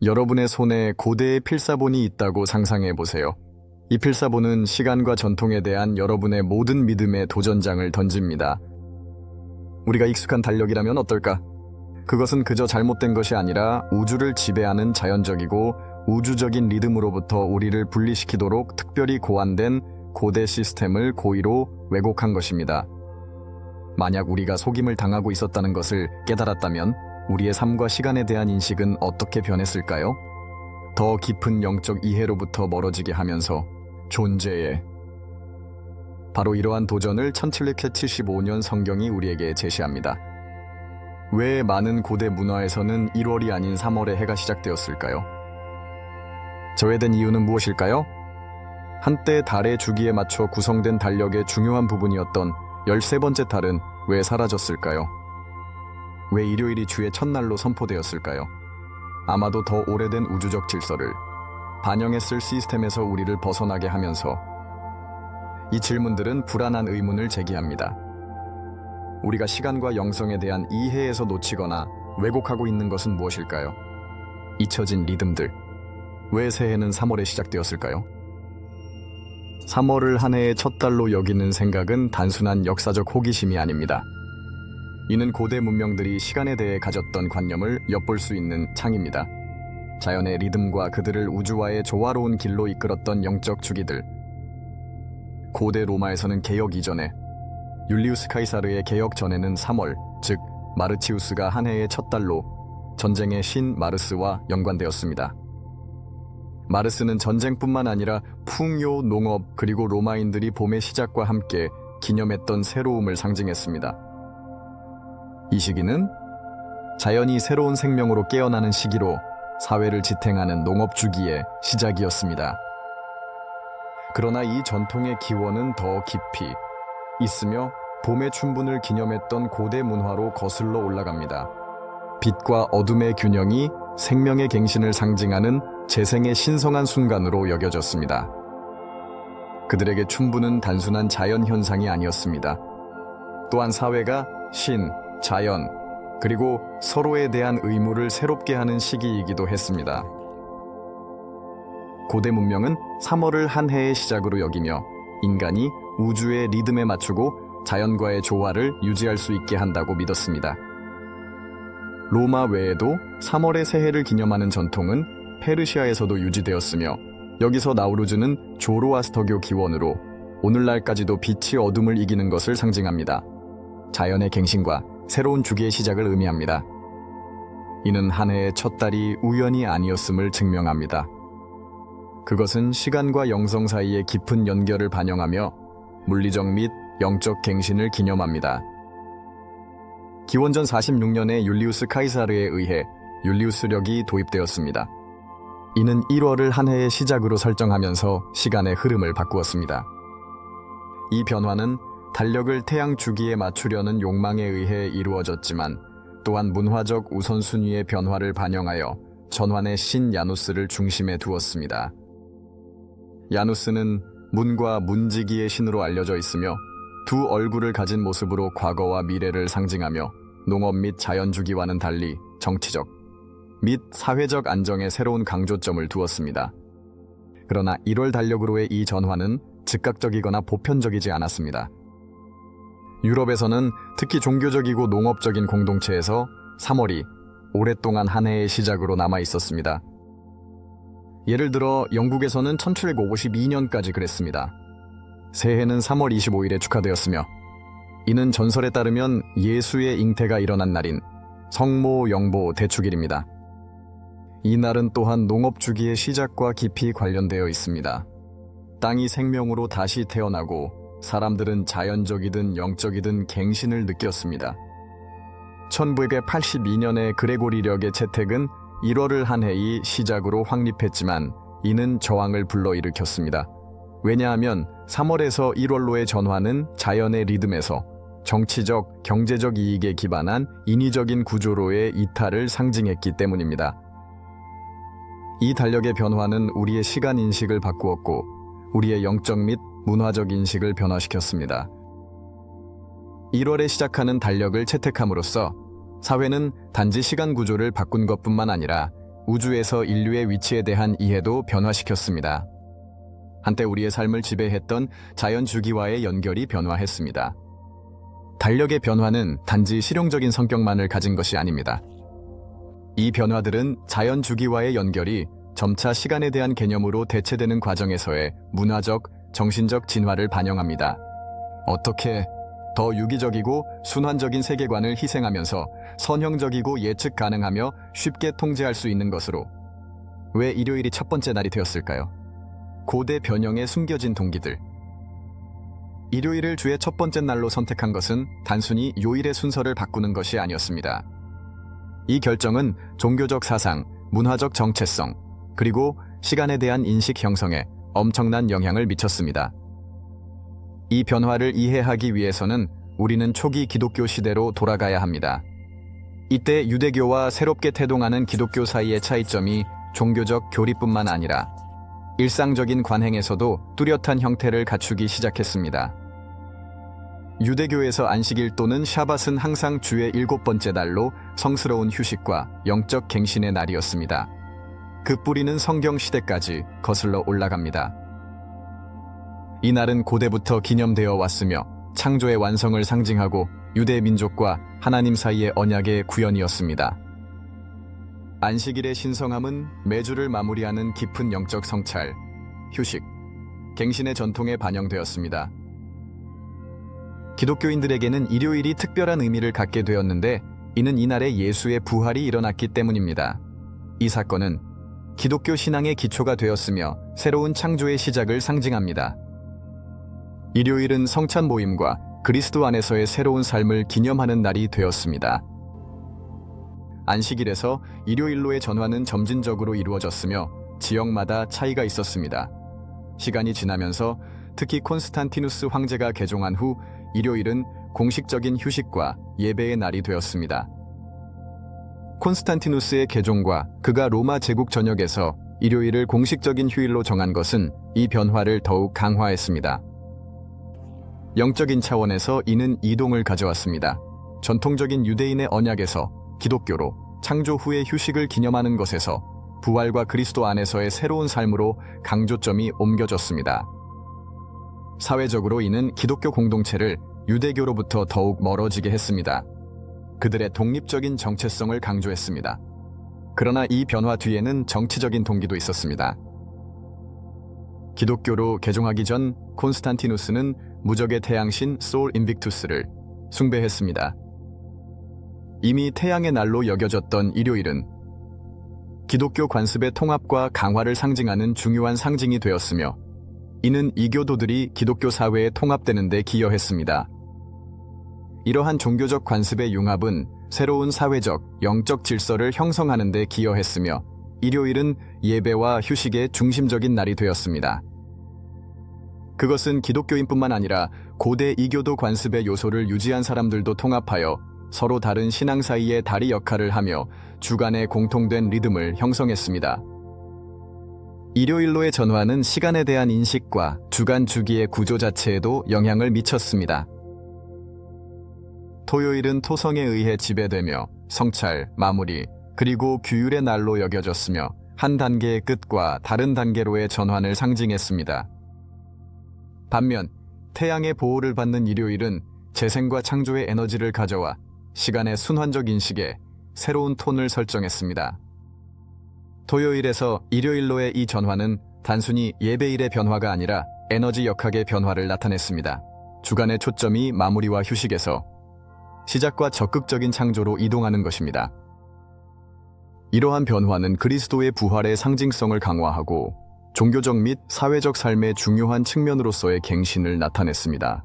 여러분의 손에 고대의 필사본이 있다고 상상해 보세요. 이 필사본은 시간과 전통에 대한 여러분의 모든 믿음의 도전장을 던집니다. 우리가 익숙한 달력이라면 어떨까? 그것은 그저 잘못된 것이 아니라 우주를 지배하는 자연적이고 우주적인 리듬으로부터 우리를 분리시키도록 특별히 고안된 고대 시스템을 고의로 왜곡한 것입니다. 만약 우리가 속임을 당하고 있었다는 것을 깨달았다면 우리의 삶과 시간에 대한 인식은 어떻게 변했을까요? 더 깊은 영적 이해로부터 멀어지게 하면서 존재에 바로 이러한 도전을 1775년 성경이 우리에게 제시합니다. 왜 많은 고대 문화에서는 1월이 아닌 3월에 해가 시작되었을까요? 저해된 이유는 무엇일까요? 한때 달의 주기에 맞춰 구성된 달력의 중요한 부분이었던 13번째 달은 왜 사라졌을까요? 왜 일요일이 주의 첫날로 선포되었을까요? 아마도 더 오래된 우주적 질서를 반영했을 시스템에서 우리를 벗어나게 하면서 이 질문들은 불안한 의문을 제기합니다. 우리가 시간과 영성에 대한 이해에서 놓치거나 왜곡하고 있는 것은 무엇일까요? 잊혀진 리듬들. 왜 새해는 3월에 시작되었을까요? 3월을 한 해의 첫 달로 여기는 생각은 단순한 역사적 호기심이 아닙니다. 이는 고대 문명들이 시간에 대해 가졌던 관념을 엿볼 수 있는 창입니다. 자연의 리듬과 그들을 우주와의 조화로운 길로 이끌었던 영적 주기들. 고대 로마에서는 개역 이전에 율리우스 카이사르의 개역 전에는 3월, 즉 마르치우스가 한 해의 첫 달로 전쟁의 신 마르스와 연관되었습니다. 마르스는 전쟁뿐만 아니라 풍요, 농업, 그리고 로마인들이 봄의 시작과 함께 기념했던 새로움을 상징했습니다. 이 시기는 자연이 새로운 생명으로 깨어나는 시기로 사회를 지탱하는 농업 주기의 시작이었습니다. 그러나 이 전통의 기원은 더 깊이 있으며 봄의 춘분을 기념했던 고대 문화로 거슬러 올라갑니다. 빛과 어둠의 균형이 생명의 갱신을 상징하는 재생의 신성한 순간으로 여겨졌습니다. 그들에게 춘분은 단순한 자연 현상이 아니었습니다. 또한 사회가 신, 자연, 그리고 서로에 대한 의무를 새롭게 하는 시기이기도 했습니다. 고대 문명은 3월을 한 해의 시작으로 여기며 인간이 우주의 리듬에 맞추고 자연과의 조화를 유지할 수 있게 한다고 믿었습니다. 로마 외에도 3월의 새해를 기념하는 전통은 페르시아에서도 유지되었으며 여기서 나우루즈는 조로아스터교 기원으로 오늘날까지도 빛이 어둠을 이기는 것을 상징합니다. 자연의 갱신과 새로운 주기의 시작을 의미합니다. 이는 한 해의 첫 달이 우연이 아니었음을 증명합니다. 그것은 시간과 영성 사이의 깊은 연결을 반영하며 물리적 및 영적 갱신을 기념합니다. 기원전 46년에 율리우스 카이사르에 의해 율리우스력이 도입되었습니다. 이는 1월을 한 해의 시작으로 설정하면서 시간의 흐름을 바꾸었습니다. 이 변화는 달력을 태양 주기에 맞추려는 욕망에 의해 이루어졌지만 또한 문화적 우선순위의 변화를 반영하여 전환의 신 야누스를 중심에 두었습니다. 야누스는 문과 문지기의 신으로 알려져 있으며 두 얼굴을 가진 모습으로 과거와 미래를 상징하며 농업 및 자연주기와는 달리 정치적 및 사회적 안정에 새로운 강조점을 두었습니다. 그러나 1월 달력으로의 이 전환은 즉각적이거나 보편적이지 않았습니다. 유럽에서는 특히 종교적이고 농업적인 공동체에서 3월이 오랫동안 한 해의 시작으로 남아 있었습니다. 예를 들어 영국에서는 1752년까지 그랬습니다. 새해는 3월 25일에 축하되었으며 이는 전설에 따르면 예수의 잉태가 일어난 날인 성모 영보 대축일입니다. 이 날은 또한 농업 주기의 시작과 깊이 관련되어 있습니다. 땅이 생명으로 다시 태어나고 사람들은 자연적이든 영적이든 갱신을 느꼈습니다. 1982년의 그레고리력의 채택은 1월을 한 해의 시작으로 확립했지만 이는 저항을 불러일으켰습니다. 왜냐하면 3월에서 1월로의 전환은 자연의 리듬에서 정치적, 경제적 이익에 기반한 인위적인 구조로의 이탈을 상징했기 때문입니다. 이 달력의 변화는 우리의 시간 인식을 바꾸었고 우리의 영적 및 문화적 인식을 변화시켰습니다. 1월에 시작하는 달력을 채택함으로써 사회는 단지 시간 구조를 바꾼 것뿐만 아니라 우주에서 인류의 위치에 대한 이해도 변화시켰습니다. 한때 우리의 삶을 지배했던 자연 주기와의 연결이 변화했습니다. 달력의 변화는 단지 실용적인 성격만을 가진 것이 아닙니다. 이 변화들은 자연 주기와의 연결이 점차 시간에 대한 개념으로 대체되는 과정에서의 문화적, 정신적 진화를 반영합니다. 어떻게 더 유기적이고 순환적인 세계관을 희생하면서 선형적이고 예측 가능하며 쉽게 통제할 수 있는 것으로 왜 일요일이 첫 번째 날이 되었을까요? 고대 변형에 숨겨진 동기들. 일요일을 주의 첫 번째 날로 선택한 것은 단순히 요일의 순서를 바꾸는 것이 아니었습니다. 이 결정은 종교적 사상, 문화적 정체성, 그리고 시간에 대한 인식 형성에 엄청난 영향을 미쳤습니다. 이 변화를 이해하기 위해서는 우리는 초기 기독교 시대로 돌아가야 합니다. 이때 유대교와 새롭게 태동하는 기독교 사이의 차이점이 종교적 교리뿐만 아니라 일상적인 관행에서도 뚜렷한 형태를 갖추기 시작했습니다. 유대교에서 안식일 또는 샤밧은 항상 주의 7번째 날로 성스러운 휴식과 영적 갱신의 날이었습니다. 그 뿌리는 성경 시대까지 거슬러 올라갑니다. 이 날은 고대부터 기념되어 왔으며 창조의 완성을 상징하고 유대 민족과 하나님 사이의 언약의 구현이었습니다. 안식일의 신성함은 매주를 마무리하는 깊은 영적 성찰, 휴식, 갱신의 전통에 반영되었습니다. 기독교인들에게는 일요일이 특별한 의미를 갖게 되었는데 이는 이날에 예수의 부활이 일어났기 때문입니다. 이 사건은 기독교 신앙의 기초가 되었으며 새로운 창조의 시작을 상징합니다. 일요일은 성찬 모임과 그리스도 안에서의 새로운 삶을 기념하는 날이 되었습니다. 안식일에서 일요일로의 전환은 점진적으로 이루어졌으며 지역마다 차이가 있었습니다. 시간이 지나면서 특히 콘스탄티누스 황제가 개종한 후 일요일은 공식적인 휴식과 예배의 날이 되었습니다. 콘스탄티누스의 개종과 그가 로마 제국 전역에서 일요일을 공식적인 휴일로 정한 것은 이 변화를 더욱 강화했습니다. 영적인 차원에서 이는 이동을 가져왔습니다. 전통적인 유대인의 언약에서 기독교로 창조 후의 휴식을 기념하는 것에서 부활과 그리스도 안에서의 새로운 삶으로 강조점이 옮겨졌습니다. 사회적으로 이는 기독교 공동체를 유대교로부터 더욱 멀어지게 했습니다. 그들의 독립적인 정체성을 강조했습니다. 그러나 이 변화 뒤에는 정치적인 동기도 있었습니다. 기독교로 개종하기 전 콘스탄티누스는 무적의 태양신 솔 인빅투스를 숭배했습니다. 이미 태양의 날로 여겨졌던 일요일은 기독교 관습의 통합과 강화를 상징하는 중요한 상징이 되었으며 이는 이교도들이 기독교 사회에 통합되는 데 기여했습니다. 이러한 종교적 관습의 융합은 새로운 사회적, 영적 질서를 형성하는 데 기여했으며 일요일은 예배와 휴식의 중심적인 날이 되었습니다. 그것은 기독교인뿐만 아니라 고대 이교도 관습의 요소를 유지한 사람들도 통합하여 서로 다른 신앙 사이의 다리 역할을 하며 주간의 공통된 리듬을 형성했습니다. 일요일로의 전환은 시간에 대한 인식과 주간 주기의 구조 자체에도 영향을 미쳤습니다. 토요일은 토성에 의해 지배되며 성찰, 마무리, 그리고 규율의 날로 여겨졌으며 한 단계의 끝과 다른 단계로의 전환을 상징했습니다. 반면 태양의 보호를 받는 일요일은 재생과 창조의 에너지를 가져와 시간의 순환적 인식에 새로운 톤을 설정했습니다. 토요일에서 일요일로의 이 전환은 단순히 예배일의 변화가 아니라 에너지 역학의 변화를 나타냈습니다. 주간의 초점이 마무리와 휴식에서 시작과 적극적인 창조로 이동하는 것입니다. 이러한 변화는 그리스도의 부활의 상징성을 강화하고 종교적 및 사회적 삶의 중요한 측면으로서의 갱신을 나타냈습니다.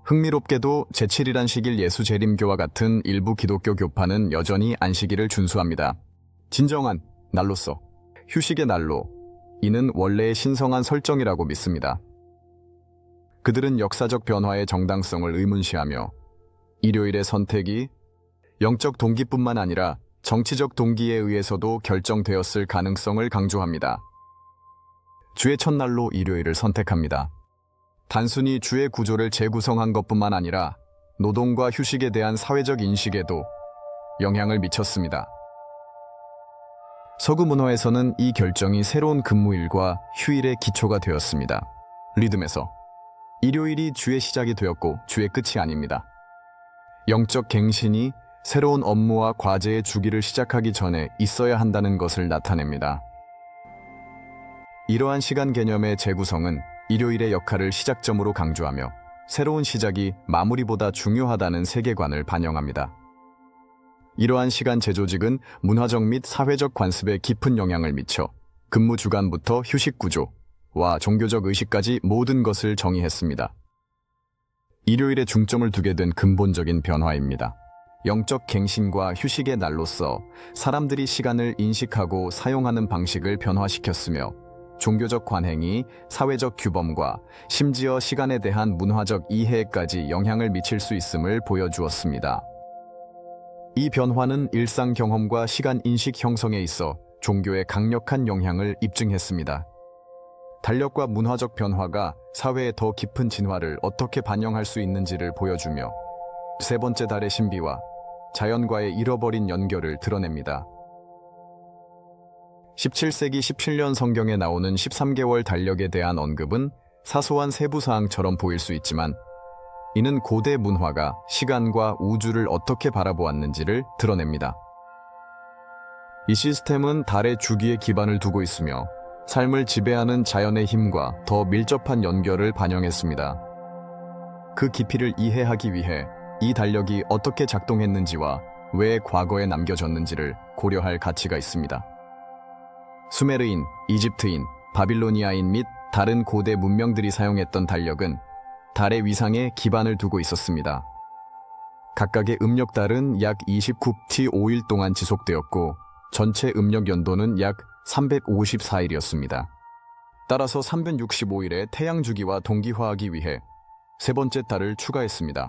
흥미롭게도 제7일 안식일 예수 재림교와 같은 일부 기독교 교파는 여전히 안식일을 준수합니다. 진정한 날로서, 휴식의 날로, 이는 원래의 신성한 설정이라고 믿습니다. 그들은 역사적 변화의 정당성을 의문시하며 일요일의 선택이 영적 동기뿐만 아니라 정치적 동기에 의해서도 결정되었을 가능성을 강조합니다. 주의 첫날로 일요일을 선택합니다. 단순히 주의 구조를 재구성한 것뿐만 아니라 노동과 휴식에 대한 사회적 인식에도 영향을 미쳤습니다. 서구 문화에서는 이 결정이 새로운 근무일과 휴일의 기초가 되었습니다. 리듬에서 일요일이 주의 시작이 되었고 주의 끝이 아닙니다. 영적 갱신이 새로운 업무와 과제의 주기를 시작하기 전에 있어야 한다는 것을 나타냅니다. 이러한 시간 개념의 재구성은 일요일의 역할을 시작점으로 강조하며 새로운 시작이 마무리보다 중요하다는 세계관을 반영합니다. 이러한 시간 재조직은 문화적 및 사회적 관습에 깊은 영향을 미쳐 근무 주간부터 휴식 구조와 종교적 의식까지 모든 것을 정의했습니다. 일요일에 중점을 두게 된 근본적인 변화입니다. 영적 갱신과 휴식의 날로서 사람들이 시간을 인식하고 사용하는 방식을 변화시켰으며 종교적 관행이 사회적 규범과 심지어 시간에 대한 문화적 이해에까지 영향을 미칠 수 있음을 보여주었습니다. 이 변화는 일상 경험과 시간 인식 형성에 있어 종교의 강력한 영향을 입증했습니다. 달력과 문화적 변화가 사회의 더 깊은 진화를 어떻게 반영할 수 있는지를 보여주며 세 번째 달의 신비와 자연과의 잃어버린 연결을 드러냅니다. 17세기 17년 성경에 나오는 13개월 달력에 대한 언급은 사소한 세부사항처럼 보일 수 있지만 이는 고대 문화가 시간과 우주를 어떻게 바라보았는지를 드러냅니다. 이 시스템은 달의 주기에 기반을 두고 있으며 삶을 지배하는 자연의 힘과 더 밀접한 연결을 반영했습니다. 그 깊이를 이해하기 위해 이 달력이 어떻게 작동했는지와 왜 과거에 남겨졌는지를 고려할 가치가 있습니다. 수메르인, 이집트인, 바빌로니아인 및 다른 고대 문명들이 사용했던 달력은 달의 위상에 기반을 두고 있었습니다. 각각의 음력달은 약 29티 5일 동안 지속되었고 전체 음력 연도는 약 354일이었습니다. 따라서 365일의 태양 주기와 동기화하기 위해 세 번째 달을 추가했습니다.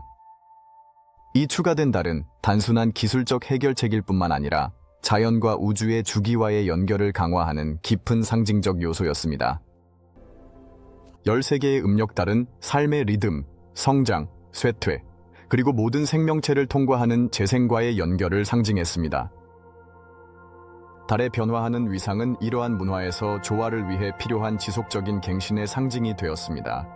이 추가된 달은 단순한 기술적 해결책일 뿐만 아니라 자연과 우주의 주기와의 연결을 강화하는 깊은 상징적 요소였습니다. 13개의 음력달은 삶의 리듬, 성장, 쇠퇴, 그리고 모든 생명체를 통과하는 재생과의 연결을 상징했습니다. 달의 변화하는 위상은 이러한 문화에서 조화를 위해 필요한 지속적인 갱신의 상징이 되었습니다.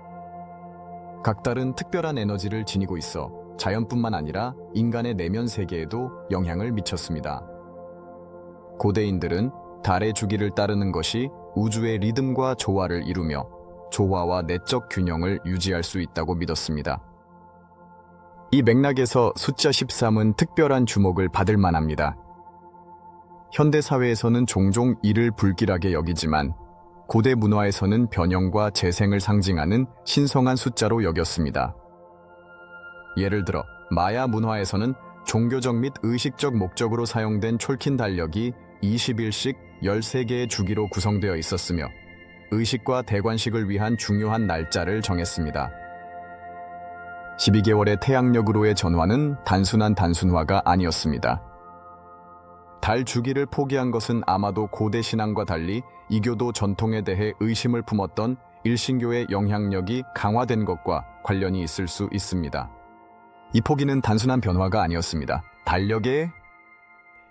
각 달은 특별한 에너지를 지니고 있어 자연뿐만 아니라 인간의 내면 세계에도 영향을 미쳤습니다. 고대인들은 달의 주기를 따르는 것이 우주의 리듬과 조화를 이루며 조화와 내적 균형을 유지할 수 있다고 믿었습니다. 이 맥락에서 숫자 13은 특별한 주목을 받을 만합니다. 현대 사회에서는 종종 이를 불길하게 여기지만 고대 문화에서는 변형과 재생을 상징하는 신성한 숫자로 여겼습니다. 예를 들어 마야 문화에서는 종교적 및 의식적 목적으로 사용된 촐킨 달력이 20일씩 13개의 주기로 구성되어 있었으며 의식과 대관식을 위한 중요한 날짜를 정했습니다. 12개월의 태양력으로의 전환은 단순한 단순화가 아니었습니다. 달 주기를 포기한 것은 아마도 고대 신앙과 달리 이교도 전통에 대해 의심을 품었던 일신교의 영향력이 강화된 것과 관련이 있을 수 있습니다. 이 포기는 단순한 변화가 아니었습니다. 달력에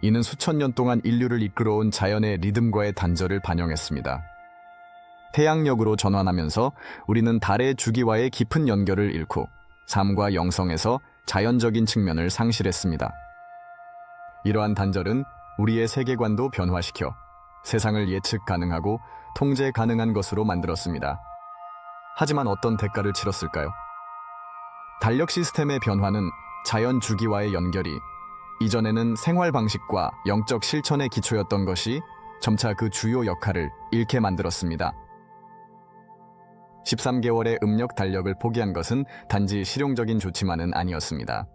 이는 수천 년 동안 인류를 이끌어온 자연의 리듬과의 단절을 반영했습니다. 태양력으로 전환하면서 우리는 달의 주기와의 깊은 연결을 잃고 삶과 영성에서 자연적인 측면을 상실했습니다. 이러한 단절은 우리의 세계관도 변화시켜 세상을 예측 가능하고 통제 가능한 것으로 만들었습니다. 하지만 어떤 대가를 치렀을까요? 달력 시스템의 변화는 자연 주기와의 연결이 이전에는 생활 방식과 영적 실천의 기초였던 것이 점차 그 주요 역할을 잃게 만들었습니다. 13개월의 음력 달력을 포기한 것은 단지 실용적인 조치만은 아니었습니다.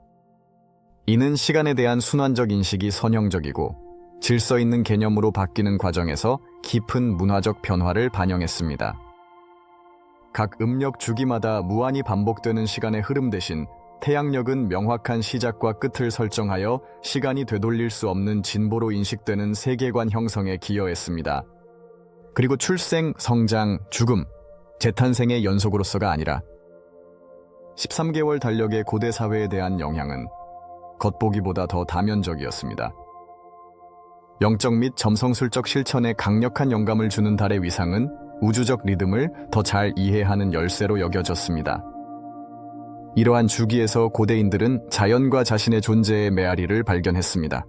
이는 시간에 대한 순환적 인식이 선형적이고 질서 있는 개념으로 바뀌는 과정에서 깊은 문화적 변화를 반영했습니다. 각 음력 주기마다 무한히 반복되는 시간의 흐름 대신 태양력은 명확한 시작과 끝을 설정하여 시간이 되돌릴 수 없는 진보로 인식되는 세계관 형성에 기여했습니다. 그리고 출생, 성장, 죽음, 재탄생의 연속으로서가 아니라 13개월 달력의 고대 사회에 대한 영향은 겉보기보다 더 다면적이었습니다. 영적 및 점성술적 실천에 강력한 영감을 주는 달의 위상은 우주적 리듬을 더 잘 이해하는 열쇠로 여겨졌습니다. 이러한 주기에서 고대인들은 자연과 자신의 존재의 메아리를 발견했습니다.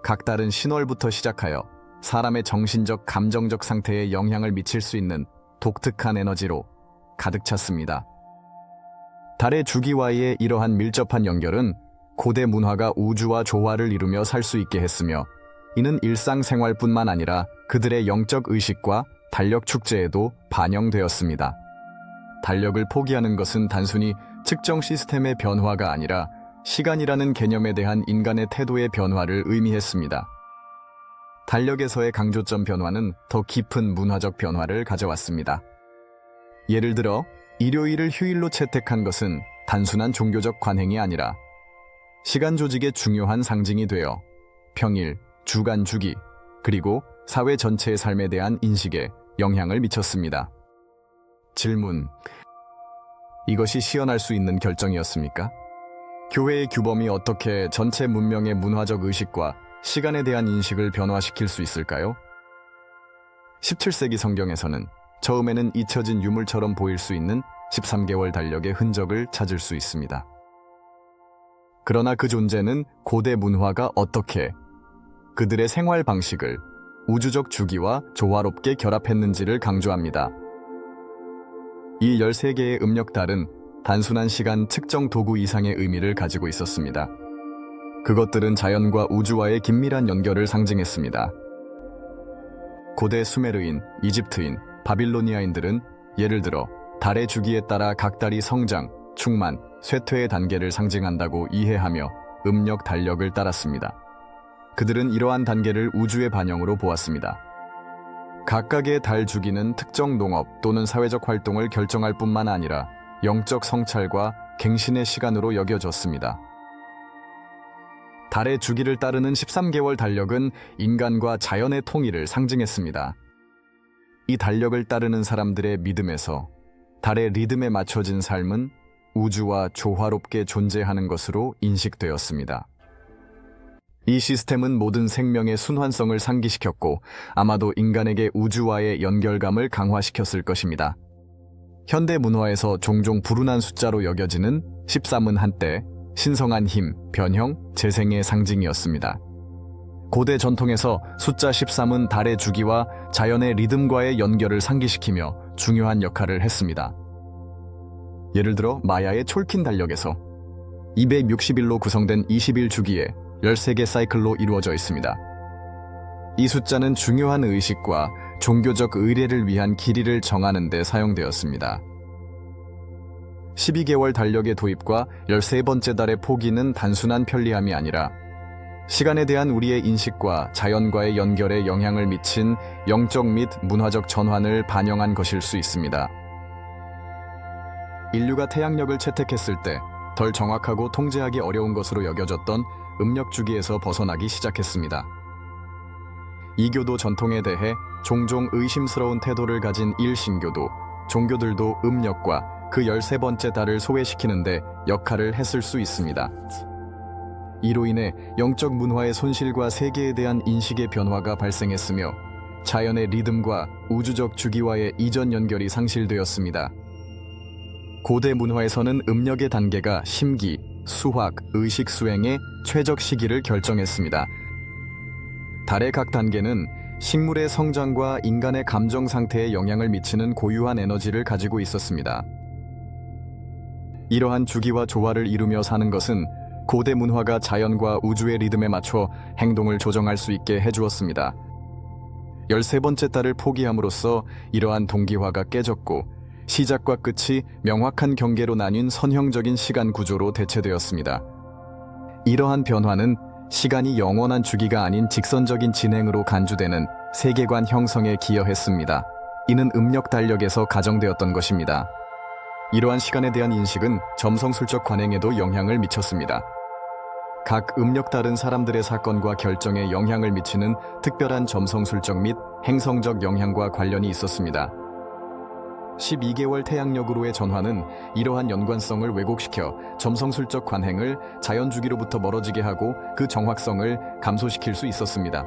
각 달은 신월부터 시작하여 사람의 정신적, 감정적 상태에 영향을 미칠 수 있는 독특한 에너지로 가득 찼습니다. 달의 주기와의 이러한 밀접한 연결은 고대 문화가 우주와 조화를 이루며 살 수 있게 했으며, 이는 일상생활뿐만 아니라 그들의 영적 의식과 달력 축제에도 반영되었습니다. 달력을 포기하는 것은 단순히 측정 시스템의 변화가 아니라 시간이라는 개념에 대한 인간의 태도의 변화를 의미했습니다. 달력에서의 강조점 변화는 더 깊은 문화적 변화를 가져왔습니다. 예를 들어 일요일을 휴일로 채택한 것은 단순한 종교적 관행이 아니라 시간 조직의 중요한 상징이 되어 평일, 주간 주기, 그리고 사회 전체의 삶에 대한 인식에 영향을 미쳤습니다. 질문: 이것이 시연할 수 있는 결정이었습니까? 교회의 규범이 어떻게 전체 문명의 문화적 의식과 시간에 대한 인식을 변화시킬 수 있을까요? 17세기 성경에서는 처음에는 잊혀진 유물처럼 보일 수 있는 13개월 달력의 흔적을 찾을 수 있습니다. 그러나 그 존재는 고대 문화가 어떻게 그들의 생활 방식을 우주적 주기와 조화롭게 결합했는지를 강조합니다. 이 13개의 음력달은 단순한 시간 측정 도구 이상의 의미를 가지고 있었습니다. 그것들은 자연과 우주와의 긴밀한 연결을 상징했습니다. 고대 수메르인, 이집트인, 바빌로니아인들은 예를 들어 달의 주기에 따라 각 달이 성장, 충만, 쇠퇴의 단계를 상징한다고 이해하며 음력 달력을 따랐습니다. 그들은 이러한 단계를 우주의 반영으로 보았습니다. 각각의 달 주기는 특정 농업 또는 사회적 활동을 결정할 뿐만 아니라 영적 성찰과 갱신의 시간으로 여겨졌습니다. 달의 주기를 따르는 13개월 달력은 인간과 자연의 통일을 상징했습니다. 이 달력을 따르는 사람들의 믿음에서 달의 리듬에 맞춰진 삶은 우주와 조화롭게 존재하는 것으로 인식되었습니다. 이 시스템은 모든 생명의 순환성을 상기시켰고 아마도 인간에게 우주와의 연결감을 강화시켰을 것입니다. 현대 문화에서 종종 불운한 숫자로 여겨지는 13은 한때 신성한 힘, 변형, 재생의 상징이었습니다. 고대 전통에서 숫자 13은 달의 주기와 자연의 리듬과의 연결을 상기시키며 중요한 역할을 했습니다. 예를 들어 마야의 촐킨 달력에서 260일로 구성된 20일 주기에 13개 사이클로 이루어져 있습니다. 이 숫자는 중요한 의식과 종교적 의례를 위한 길이를 정하는 데 사용되었습니다. 12개월 달력의 도입과 13번째 달의 포기는 단순한 편리함이 아니라 시간에 대한 우리의 인식과 자연과의 연결에 영향을 미친 영적 및 문화적 전환을 반영한 것일 수 있습니다. 인류가 태양력을 채택했을 때 덜 정확하고 통제하기 어려운 것으로 여겨졌던 음력 주기에서 벗어나기 시작했습니다. 이교도 전통에 대해 종종 의심스러운 태도를 가진 일신교도, 종교들도 음력과 그 13번째 달을 소외시키는 데 역할을 했을 수 있습니다. 이로 인해 영적 문화의 손실과 세계에 대한 인식의 변화가 발생했으며 자연의 리듬과 우주적 주기와의 이전 연결이 상실되었습니다. 고대 문화에서는 음력의 단계가 심기, 수확, 의식 수행의 최적 시기를 결정했습니다. 달의 각 단계는 식물의 성장과 인간의 감정 상태에 영향을 미치는 고유한 에너지를 가지고 있었습니다. 이러한 주기와 조화를 이루며 사는 것은 고대 문화가 자연과 우주의 리듬에 맞춰 행동을 조정할 수 있게 해주었습니다. 13번째 달을 포기함으로써 이러한 동기화가 깨졌고 시작과 끝이 명확한 경계로 나뉜 선형적인 시간 구조로 대체되었습니다. 이러한 변화는 시간이 영원한 주기가 아닌 직선적인 진행으로 간주되는 세계관 형성에 기여했습니다. 이는 음력 달력에서 가정되었던 것입니다. 이러한 시간에 대한 인식은 점성술적 관행에도 영향을 미쳤습니다. 각 음력달은 사람들의 사건과 결정에 영향을 미치는 특별한 점성술적 및 행성적 영향과 관련이 있었습니다. 12개월 태양력으로의 전환은 이러한 연관성을 왜곡시켜 점성술적 관행을 자연주기로부터 멀어지게 하고 그 정확성을 감소시킬 수 있었습니다.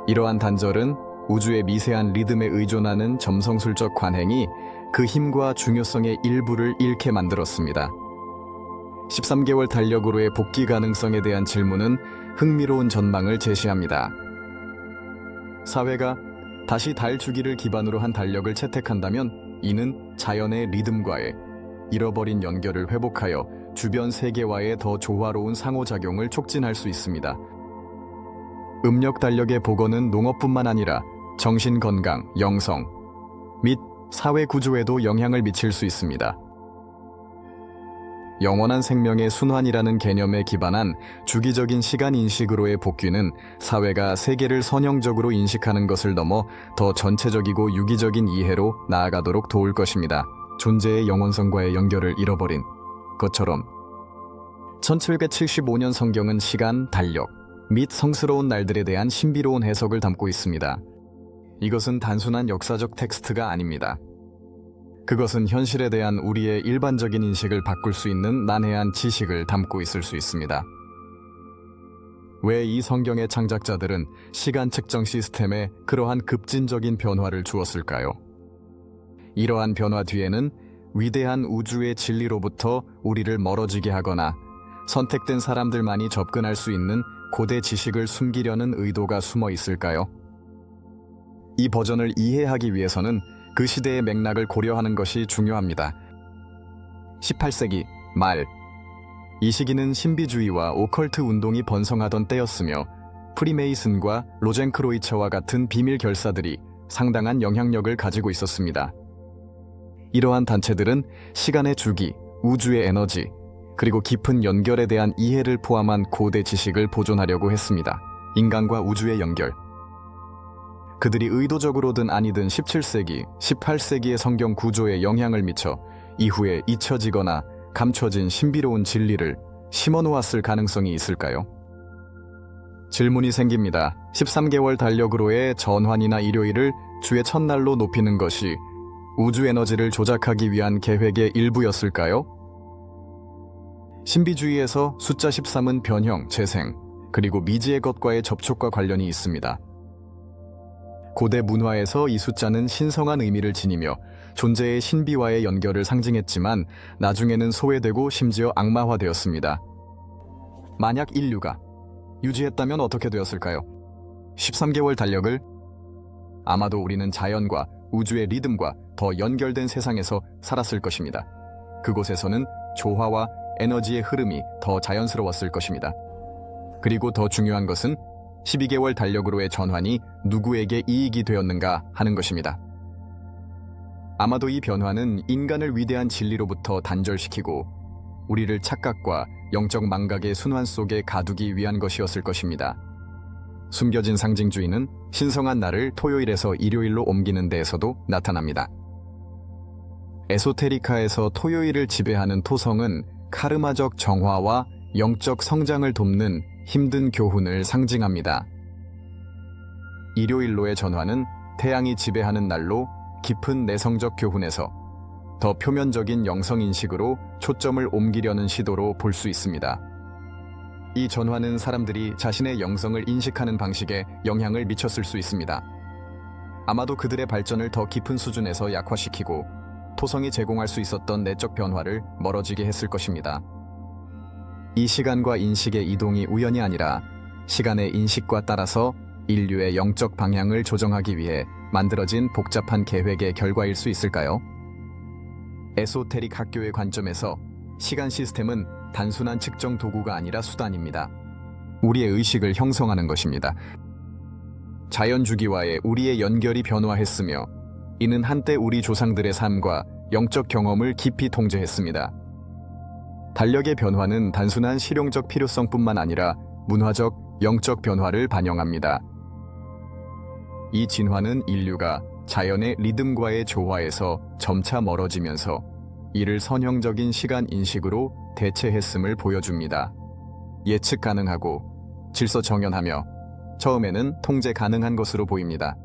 이러한 단절은 우주의 미세한 리듬에 의존하는 점성술적 관행이 그 힘과 중요성의 일부를 잃게 만들었습니다. 13개월 달력으로의 복귀 가능성에 대한 질문은 흥미로운 전망을 제시합니다. 사회가 다시 달 주기를 기반으로 한 달력을 채택한다면 이는 자연의 리듬과의 잃어버린 연결을 회복하여 주변 세계와의 더 조화로운 상호작용을 촉진할 수 있습니다. 음력 달력의 복원은 농업뿐만 아니라 정신 건강, 영성 및 사회 구조에도 영향을 미칠 수 있습니다. 영원한 생명의 순환이라는 개념에 기반한 주기적인 시간 인식으로의 복귀는 사회가 세계를 선형적으로 인식하는 것을 넘어 더 전체적이고 유기적인 이해로 나아가도록 도울 것입니다. 존재의 영원성과의 연결을 잃어버린 것처럼 1775년 성경은 시간, 달력 및 성스러운 날들에 대한 신비로운 해석을 담고 있습니다. 이것은 단순한 역사적 텍스트가 아닙니다. 그것은 현실에 대한 우리의 일반적인 인식을 바꿀 수 있는 난해한 지식을 담고 있을 수 있습니다. 왜 이 성경의 창작자들은 시간 측정 시스템에 그러한 급진적인 변화를 주었을까요? 이러한 변화 뒤에는 위대한 우주의 진리로부터 우리를 멀어지게 하거나 선택된 사람들만이 접근할 수 있는 고대 지식을 숨기려는 의도가 숨어 있을까요? 이 버전을 이해하기 위해서는 그 시대의 맥락을 고려하는 것이 중요합니다. 18세기 말, 이 시기는 신비주의와 오컬트 운동이 번성하던 때였으며 프리메이슨과 로젠크로이처와 같은 비밀 결사들이 상당한 영향력을 가지고 있었습니다. 이러한 단체들은 시간의 주기, 우주의 에너지, 그리고 깊은 연결에 대한 이해를 포함한 고대 지식을 보존하려고 했습니다. 인간과 우주의 연결. 그들이 의도적으로든 아니든 17세기, 18세기의 성경 구조에 영향을 미쳐 이후에 잊혀지거나 감춰진 신비로운 진리를 심어놓았을 가능성이 있을까요? 질문이 생깁니다. 13개월 달력으로의 전환이나 일요일을 주의 첫날로 높이는 것이 우주 에너지를 조작하기 위한 계획의 일부였을까요? 신비주의에서 숫자 13은 변형, 재생, 그리고 미지의 것과의 접촉과 관련이 있습니다. 고대 문화에서 이 숫자는 신성한 의미를 지니며 존재의 신비와의 연결을 상징했지만 나중에는 소외되고 심지어 악마화되었습니다. 만약 인류가 유지했다면 어떻게 되었을까요? 13개월 달력을 아마도 우리는 자연과 우주의 리듬과 더 연결된 세상에서 살았을 것입니다. 그곳에서는 조화와 에너지의 흐름이 더 자연스러웠을 것입니다. 그리고 더 중요한 것은 12개월 달력으로의 전환이 누구에게 이익이 되었는가 하는 것입니다. 아마도 이 변화는 인간을 위대한 진리로부터 단절시키고 우리를 착각과 영적 망각의 순환 속에 가두기 위한 것이었을 것입니다. 숨겨진 상징주의는 신성한 날을 토요일에서 일요일로 옮기는 데에서도 나타납니다. 에소테리카에서 토요일을 지배하는 토성은 카르마적 정화와 영적 성장을 돕는 힘든 교훈을 상징합니다. 일요일로의 전환은 태양이 지배하는 날로 깊은 내성적 교훈에서 더 표면적인 영성인식으로 초점을 옮기려는 시도로 볼 수 있습니다. 이 전환은 사람들이 자신의 영성을 인식하는 방식에 영향을 미쳤을 수 있습니다. 아마도 그들의 발전을 더 깊은 수준에서 약화시키고 토성이 제공할 수 있었던 내적 변화를 멀어지게 했을 것입니다. 이 시간과 인식의 이동이 우연이 아니라 시간의 인식과 따라서 인류의 영적 방향을 조정하기 위해 만들어진 복잡한 계획의 결과일 수 있을까요? 에소테릭 학교의 관점에서 시간 시스템은 단순한 측정 도구가 아니라 수단입니다. 우리의 의식을 형성하는 것입니다. 자연주기와의 우리의 연결이 변화했으며 이는 한때 우리 조상들의 삶과 영적 경험을 깊이 통제했습니다. 달력의 변화는 단순한 실용적 필요성뿐만 아니라 문화적, 영적 변화를 반영합니다. 이 진화는 인류가 자연의 리듬과의 조화에서 점차 멀어지면서 이를 선형적인 시간 인식으로 대체했음을 보여줍니다. 예측 가능하고 질서 정연하며 처음에는 통제 가능한 것으로 보입니다.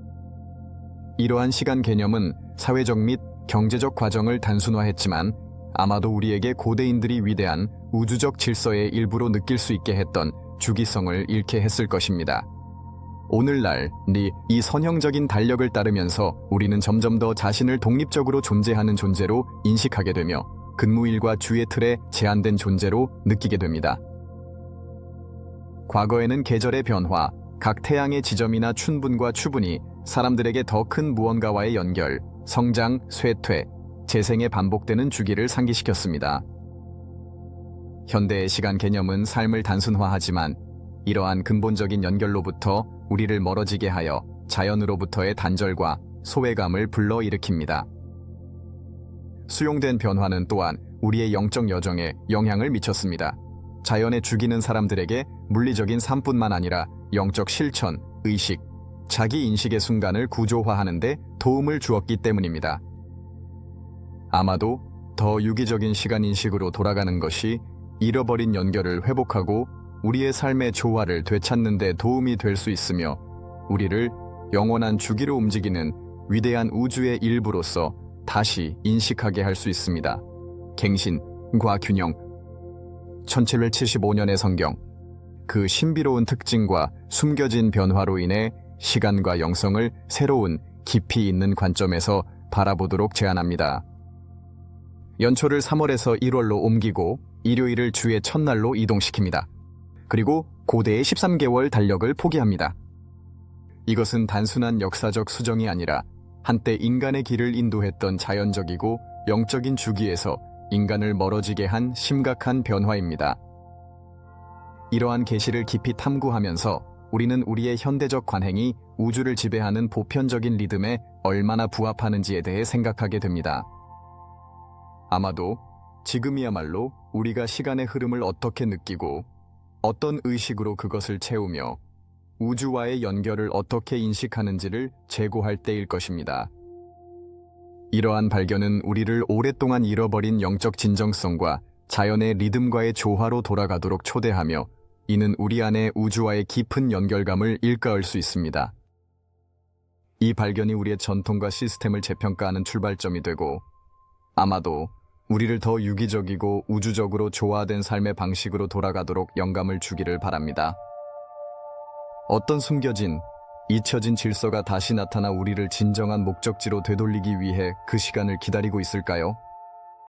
이러한 시간 개념은 사회적 및 경제적 과정을 단순화했지만 아마도 우리에게 고대인들이 위대한 우주적 질서의 일부로 느낄 수 있게 했던 주기성을 잃게 했을 것입니다. 오늘날 이 선형적인 달력을 따르면서 우리는 점점 더 자신을 독립적으로 존재하는 존재로 인식하게 되며 근무일과 주의 틀에 제한된 존재로 느끼게 됩니다. 과거에는 계절의 변화, 각 태양의 지점이나 춘분과 추분이 사람들에게 더 큰 무언가와의 연결, 성장, 쇠퇴, 재생에 반복되는 주기를 상기시켰습니다. 현대의 시간 개념은 삶을 단순화하지만 이러한 근본적인 연결로부터 우리를 멀어지게 하여 자연으로부터의 단절과 소외감을 불러일으킵니다. 수용된 변화는 또한 우리의 영적 여정에 영향을 미쳤습니다. 자연에 죽이는 사람들에게 물리적인 삶뿐만 아니라 영적 실천, 의식, 자기 인식의 순간을 구조화하는 데 도움을 주었기 때문입니다. 아마도 더 유기적인 시간 인식으로 돌아가는 것이 잃어버린 연결을 회복하고 우리의 삶의 조화를 되찾는 데 도움이 될 수 있으며 우리를 영원한 주기로 움직이는 위대한 우주의 일부로서 다시 인식하게 할 수 있습니다. 갱신과 균형. 1775년의 성경. 그 신비로운 특징과 숨겨진 변화로 인해 시간과 영성을 새로운 깊이 있는 관점에서 바라보도록 제안합니다. 연초를 3월에서 1월로 옮기고 일요일을 주의 첫날로 이동시킵니다. 그리고 고대의 13개월 달력을 포기합니다. 이것은 단순한 역사적 수정이 아니라 한때 인간의 길을 인도했던 자연적이고 영적인 주기에서 인간을 멀어지게 한 심각한 변화입니다. 이러한 계시를 깊이 탐구하면서 우리는 우리의 현대적 관행이 우주를 지배하는 보편적인 리듬에 얼마나 부합하는지에 대해 생각하게 됩니다. 아마도 지금이야말로 우리가 시간의 흐름을 어떻게 느끼고 어떤 의식으로 그것을 채우며 우주와의 연결을 어떻게 인식하는지를 재고할 때일 것입니다. 이러한 발견은 우리를 오랫동안 잃어버린 영적 진정성과 자연의 리듬과의 조화로 돌아가도록 초대하며 이는 우리 안에 우주와의 깊은 연결감을 일깨울 수 있습니다. 이 발견이 우리의 전통과 시스템을 재평가하는 출발점이 되고 아마도 우리를 더 유기적이고 우주적으로 조화된 삶의 방식으로 돌아가도록 영감을 주기를 바랍니다. 어떤 숨겨진, 잊혀진 질서가 다시 나타나 우리를 진정한 목적지로 되돌리기 위해 그 시간을 기다리고 있을까요?